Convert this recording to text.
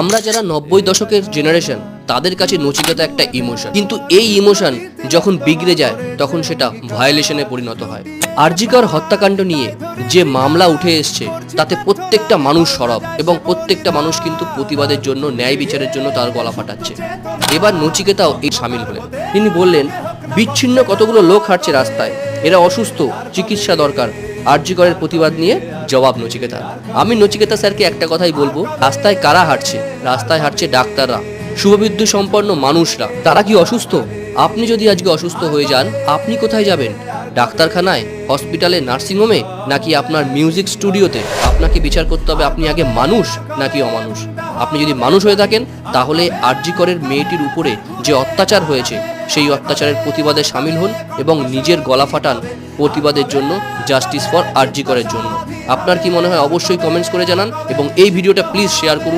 আমরা যারা 90 দশকের জেনারেশন তাদের কাছে নচিকেতা একটা ইমোশন, কিন্তু এই ইমোশন যখন বিগড়ে যায় তখন সেটা ভায়োলেশনে পরিণত হয়। আর.জি. কর হত্যাকাণ্ড নিয়ে যে মামলা উঠে এসছে তাতে প্রত্যেকটা মানুষ সরব এবং প্রত্যেকটা মানুষ কিন্তু প্রতিবাদের জন্য, ন্যায় বিচারের জন্য তার গলা ফাটাচ্ছে। এবার নচিকেতাও এই সামিল হলেন। তিনি বললেন, বিচ্ছিন্ন কতগুলো লোক হাঁটছে রাস্তায়, এরা অসুস্থ, চিকিৎসা দরকার। আর.জি. করের প্রতিবাদ নিয়ে জবাব নচিকেতা। আমি নচিকেতা স্যারকে একটা কথাই বলবো, রাস্তায় কারা হাঁটছে? রাস্তায় হাঁটছে ডাক্তাররা, শুভবুদ্ধি সম্পন্ন মানুষরা। তারা কি অসুস্থ? আপনি যদি আজকে অসুস্থ হয়ে যান, আপনি কোথায় যাবেন? ডাক্তারখানায়, হসপিটালে, নার্সিংহোমে, নাকি আপনার মিউজিক স্টুডিওতে? আপনাকে বিচার করতে হবে আপনি আগে মানুষ নাকি অমানুষ। আপনি যদি মানুষ হয়ে থাকেন তাহলে আর.জি. করের মেয়েটির উপরে যে অত্যাচার হয়েছে সেই অত্যাচারের প্রতিবাদে সামিল হন এবং নিজের গলা ফাটান প্রতিবাদের জন্য, জাস্টিস ফর আর.জি. করের জন্য। আপনার কি মনে হয় অবশ্যই কমেন্টস করে জানান এবং এই ভিডিওটা প্লিজ শেয়ার করুন।